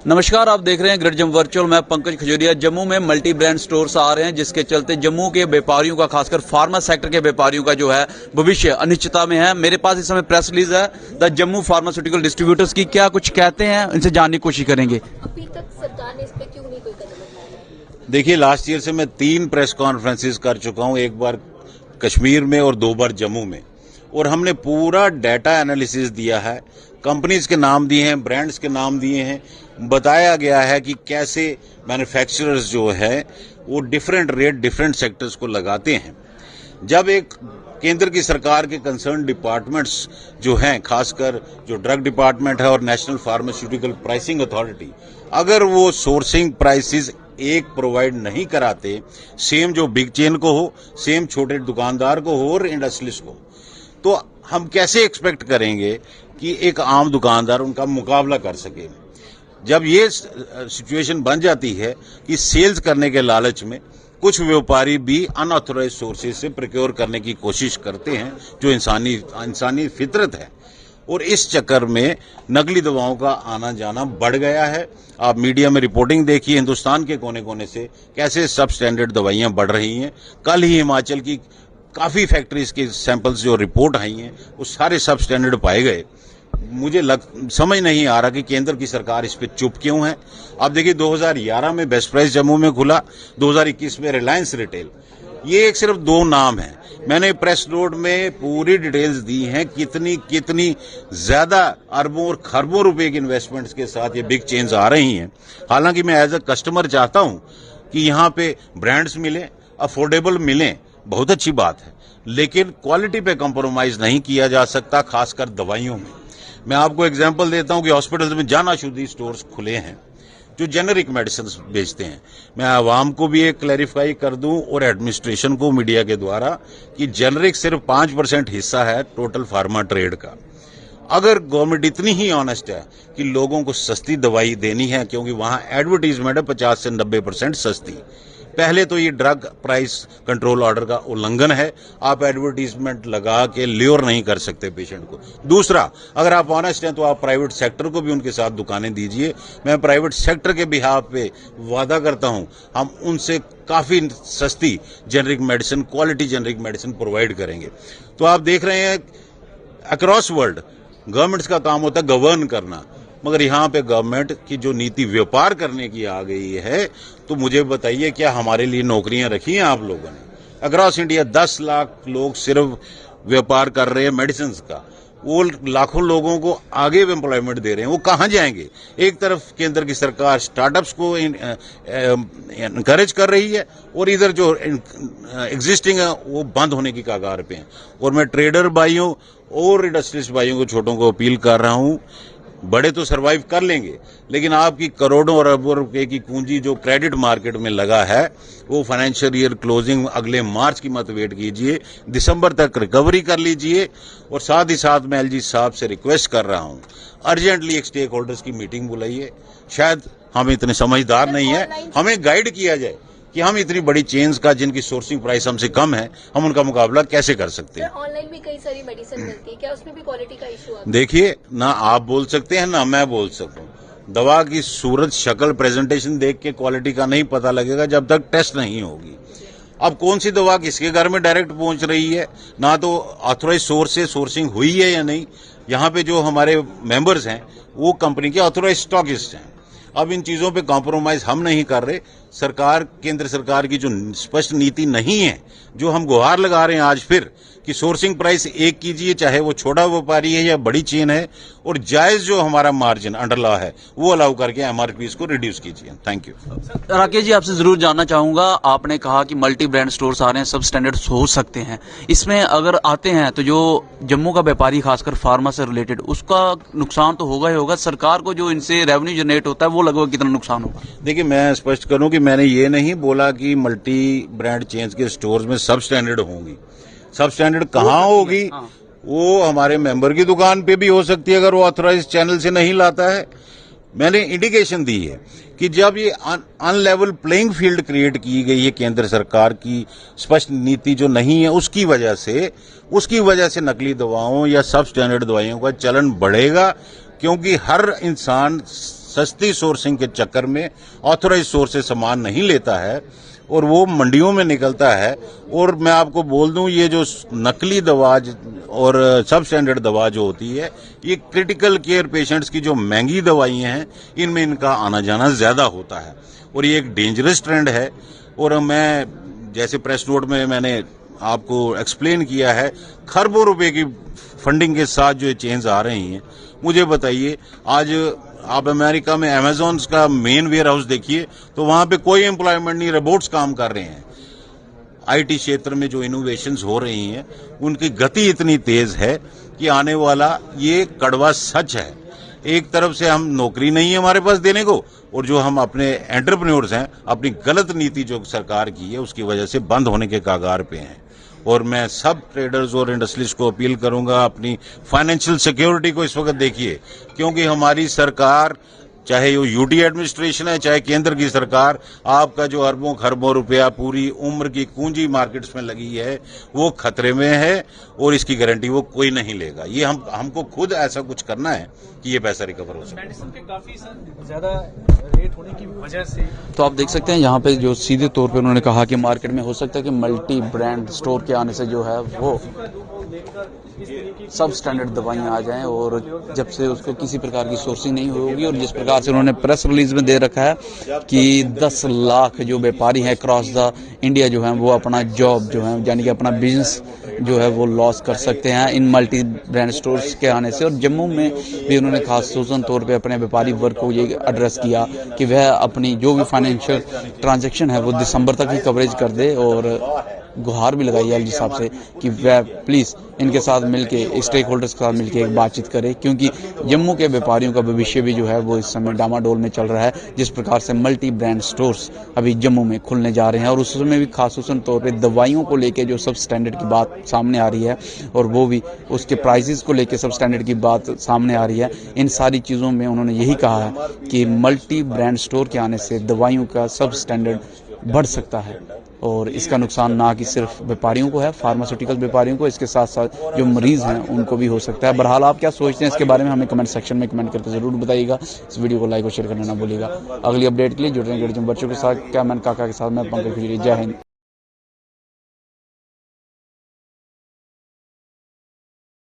नमस्कार, आप देख रहे हैं ग्रेट जम्मू वर्चुअल। मैं पंकज खजूरिया। जम्मू में मल्टी ब्रांड स्टोर्स आ रहे हैं, जिसके चलते जम्मू के व्यापारियों का, खासकर फार्मा सेक्टर के व्यापारियों का जो है भविष्य अनिश्चितता में है। मेरे पास इस समय प्रेस रिलीज है द जम्मू फार्मास्यूटिकल डिस्ट्रीब्यूटर्स की। क्या कुछ कहते हैं, इनसे जानने की कोशिश करेंगे। अभी तक सरकार ने इस पे क्यों नहीं कोई कदम उठाया? देखिए, लास्ट ईयर से मैं 3 प्रेस कॉन्फ्रेंसेस कर चुका हूं, एक बार कश्मीर में और 2 बार जम्मू में, और हमने पूरा डाटा एनालिसिस दिया है, कंपनीज के नाम दिए हैं, ब्रांड्स के नाम दिए हैं, बताया गया है कि कैसे मैन्युफैक्चरर्स जो है वो डिफरेंट रेट डिफरेंट सेक्टर्स को लगाते हैं। जब एक केंद्र की सरकार के कंसर्न डिपार्टमेंट्स जो हैं, खासकर जो ड्रग डिपार्टमेंट है और नेशनल फार्मास्यूटिकल प्राइसिंग अथॉरिटी, अगर वो सोर्सिंग प्राइसेस एक प्रोवाइड नहीं कराते, सेम जो बिग चेन को हो, सेम छोटे दुकानदार को हो और इंडस्ट्रियलिस्ट को, तो हम कैसे एक्सपेक्ट करेंगे कि एक आम दुकानदार उनका मुकाबला कर सके। जब ये सिचुएशन बन जाती है कि सेल्स करने के लालच में कुछ व्यापारी भी अनऑथोराइज्ड सोर्सेज से प्रोक्योर करने की कोशिश करते हैं, जो इंसानी फितरत है, और इस चक्कर में नकली दवाओं का आना जाना बढ़ गया है। आप मीडिया में रिपोर्टिंग देखिए, हिंदुस्तान के कोने कोने से कैसे सब स्टैंडर्ड दवाइयां बढ़ रही हैं। कल ही हिमाचल की काफी फैक्ट्रीज के सैंपल्स जो रिपोर्ट आई हैं, वो सारे सब स्टैंडर्ड पाए गए। मुझे समझ नहीं आ रहा कि केंद्र की सरकार इस पे चुप क्यों है। अब देखिए, 2011 में बेस्ट प्राइस जम्मू में खुला, 2021 में रिलायंस रिटेल। ये एक सिर्फ 2 नाम हैं। मैंने प्रेस नोट में पूरी डिटेल्स दी हैं, कितनी ज्यादा अरबों और खरबों रुपए की इन्वेस्टमेंट्स के साथ ये बिग चेन्स आ रही हैं। हालांकि मैं एज अ कस्टमर चाहता हूं कि यहां पे ब्रांड्स मिले, अफोर्डेबल मिलें, बहुत अच्छी बात है, लेकिन क्वालिटी पे कॉम्प्रोमाइज नहीं किया जा सकता, खासकर दवाइयों में। मैं आपको एग्जांपल देता हूं कि हॉस्पिटल्स में जन औषधि स्टोर्स खुले हैं जो जेनेरिक मेडिसिन बेचते हैं। मैं आवाम को भी एक क्लैरिफाई कर दूं और एडमिनिस्ट्रेशन को मीडिया के द्वारा कि जेनेरिक सिर्फ 5% हिस्सा है टोटल फार्मा ट्रेड का। अगर गवर्नमेंट इतनी ही ऑनेस्ट है कि लोगों को सस्ती दवाई देनी है, क्योंकि वहां एडवर्टीजमेंट है 50 से 90% सस्ती। पहले तो ये ड्रग प्राइस कंट्रोल ऑर्डर का उल्लंघन है, आप एडवर्टीजमेंट लगा के ल्योर नहीं कर सकते पेशेंट को। दूसरा, अगर आप ऑनेस्ट हैं तो आप प्राइवेट सेक्टर को भी उनके साथ दुकानें दीजिए। मैं प्राइवेट सेक्टर के बिहाफ पे वादा करता हूं, हम उनसे काफी सस्ती generic medicine, quality generic medicine provide करेंगे। तो आप देख रहे हैं अक्रॉस वर्ल्ड गवर्नमेंट्स का काम होता है गवर्न करना, मगर यहाँ पे गवर्नमेंट की जो नीति व्यापार करने की आ गई है, तो मुझे बताइए, क्या हमारे लिए नौकरियां रखी हैं आप लोगों ने? अक्रॉस इंडिया 10 लाख लोग सिर्फ व्यापार कर रहे हैं मेडिसिन का, वो लाखों लोगों को आगे एम्प्लॉयमेंट दे रहे हैं, वो कहाँ जाएंगे? एक तरफ केंद्र की सरकार स्टार्टअप्स को इनकरेज कर रही है, और इधर जो एग्जिस्टिंग है वो बंद होने की कगार पे हैं। और मैं ट्रेडर भाइयों और इंडस्ट्रियलिस्ट भाइयों को, छोटों को अपील कर रहा हूं, बड़े तो सरवाइव कर लेंगे, लेकिन आपकी करोड़ों और अरबों रुपए की पूंजी जो क्रेडिट मार्केट में लगा है, वो फाइनेंशियल ईयर क्लोजिंग अगले मार्च की मत वेट कीजिए, दिसंबर तक रिकवरी कर लीजिए। और साथ ही साथ मैं एलजी साहब से रिक्वेस्ट कर रहा हूं, अर्जेंटली एक स्टेक होल्डर्स की मीटिंग बुलाइए। शायद हम इतने समझदार नहीं है, हमें गाइड किया जाए कि हम इतनी बड़ी चेन्स का, जिनकी सोर्सिंग प्राइस हमसे कम है, हम उनका मुकाबला कैसे कर सकते हैं। ऑनलाइन भी कई सारी मेडिसिन मिलती है, क्या उसमें भी क्वालिटी का इशू आता है? देखिए, ना आप बोल सकते हैं ना मैं बोल सकूं। दवा की सूरत, शक्ल, प्रेजेंटेशन देख के क्वालिटी का नहीं पता लगेगा जब तक टेस्ट नहीं होगी। अब कौन सी दवा किसके घर में डायरेक्ट पहुंच रही है, ना तो ऑथोराइज सोर्स से सोर्सिंग हुई है या नहीं। यहाँ पे जो हमारे मेंबर्स हैं वो कंपनी के ऑथोराइज स्टॉकिस्ट हैं। अब इन चीजों पे कॉम्प्रोमाइज हम नहीं कर रहे। सरकार, केंद्र सरकार की जो स्पष्ट नीति नहीं है, जो हम गुहार लगा रहे हैं आज फिर कि सोर्सिंग प्राइस एक कीजिए, चाहे वो छोटा व्यापारी है या बड़ी चेन है, और जायज जो हमारा मार्जिन अंडर लॉ है वो अलाउ करके एमआरपी को रिड्यूस कीजिए। Thank you. राकेश जी, आपसे जरूर जानना चाहूंगा, आपने कहा कि मल्टी ब्रांड स्टोर्स आ रहे हैं, सब स्टैंडर्ड हो सकते हैं, इसमें अगर आते हैं तो जो जम्मू का व्यापारी, खासकर फार्मा से रिलेटेड, उसका नुकसान तो होगा ही होगा। सरकार को जो इनसे रेवेन्यू जनरेट होता है वो लगभग कितना नुकसान होगा? देखिए, मैं स्पष्ट करूं कि मैंने ये नहीं बोला कि मल्टी ब्रांड चेन्स के स्टोर्स में सब स्टैंडर्ड होंगी। सब स्टैंडर्ड कहाँ होगी? वो हमारे मेंबर की दुकान पे भी हो सकती है, अगर वो ऑथराइज चैनल से नहीं लाता है। मैंने इंडिकेशन दी है कि जब ये अनलेवल प्लेइंग फील्ड क्रिएट की गई है केंद्र सरकार की स्पष्ट नीति जो नहीं है, उसकी वजह से नकली दवाओं या सब स्टैंडर्ड दवाइयों का चलन बढ़ेगा, क्योंकि हर इंसान सस्ती सोर्सिंग के चक्कर में ऑथोराइज सोर्स से सामान नहीं लेता है और वो मंडियों में निकलता है। और मैं आपको बोल दूं, ये जो नकली दवा और सब स्टैंडर्ड दवा जो होती है, ये क्रिटिकल केयर पेशेंट्स की जो महंगी दवाइयां हैं, इनमें इनका आना जाना ज्यादा होता है और ये एक डेंजरस ट्रेंड है। और मैं जैसे प्रेस नोट में मैंने आपको एक्सप्लेन किया है, खरबों रुपए की फंडिंग के साथ जो ये चेन्स आ रही हैं, मुझे बताइए, आज आप अमेरिका में अमेज़न का मेन वेयर हाउस देखिए तो वहां पे कोई एम्प्लॉयमेंट नहीं, रोबोट्स काम कर रहे हैं। आईटी क्षेत्र में जो इनोवेशंस हो रही हैं, उनकी गति इतनी तेज है कि आने वाला ये कड़वा सच है। एक तरफ से हम नौकरी नहीं है हमारे पास देने को, और जो हम अपने एंटरप्रेन्योर्स हैं, अपनी गलत नीति जो सरकार की है उसकी वजह से बंद होने के कागार पे हैं। और मैं सब ट्रेडर्स और इंडस्ट्रीज को अपील करूंगा, अपनी फाइनेंशियल सिक्योरिटी को इस वक्त देखिए, क्योंकि हमारी सरकार, चाहे वो यूटी एडमिनिस्ट्रेशन है चाहे केंद्र की सरकार, आपका जो अरबों खरबों रुपया पूरी उम्र की पूंजी मार्केट्स में लगी है वो खतरे में है और इसकी गारंटी वो कोई नहीं लेगा। ये हमको खुद ऐसा कुछ करना है कि ये पैसा रिकवर हो सके। मेडिसिन के काफी ज्यादा रेट होने की वजह से तो आप देख सकते हैं यहाँ पे जो सीधे तौर पे उन्होंने कहा कि मार्केट में हो सकता है कि मल्टी ब्रांड स्टोर के आने से जो है वो सब स्टैंडर्ड दवाइयां आ जाएं, और जब से उसको किसी प्रकार की सोर्सिंग नहीं होगी, और जिस प्रकार से उन्होंने प्रेस रिलीज में दे रखा है कि 10 लाख जो व्यापारी हैं क्रॉस द इंडिया जो है वो अपना जॉब जो है यानी कि अपना बिजनेस जो है वो लॉस कर सकते हैं इन मल्टी ब्रांड स्टोर्स के आने से। और जम्मू में भी उन्होंने खास तौर पे अपने व्यापारी वर्ग को ये एड्रेस किया कि वह अपनी जो भी फाइनेंशियल ट्रांजैक्शन है वो दिसंबर तक ही कवरेज कर दे, और गुहार भी लगाई है जिस हिसाब से कि वह प्लीज इनके साथ मिलके, स्टेक होल्डर्स के साथ मिलके एक बातचीत करे, क्योंकि जम्मू के व्यापारियों का भविष्य भी जो है वो इस समय डामाडोल में चल रहा है। जिस प्रकार से मल्टी ब्रांड स्टोर्स अभी जम्मू में खुलने जा रहे हैं, और उसमें भी खास तौर पे दवाइयों को लेके जो सब स्टैंडर्ड की बात सामने आ रही है, और वो भी उसके प्राइसेस को लेके सब स्टैंडर्ड की बात सामने आ रही है। इन सारी चीज़ों में उन्होंने यही कहा है कि मल्टी ब्रांड स्टोर के आने से दवाइयों का सब स्टैंडर्ड बढ़ सकता है, और इसका नुकसान ना कि सिर्फ व्यापारियों को है, फार्मास्यूटिकल व्यापारियों को, इसके साथ साथ जो मरीज हैं उनको भी हो सकता है। बहरहाल आप क्या सोचते हैं इसके बारे में हमें कमेंट सेक्शन में कमेंट करके जरूर बताइएगा। इस वीडियो को लाइक और शेयर करना ना भूलिएगा। अगली अपडेट के लिए जुड़ रहे हैं गढ़जम बच्चों के साथ, क्या मैन काका के साथ मैं पंकज खजूरिया। जय हिंद।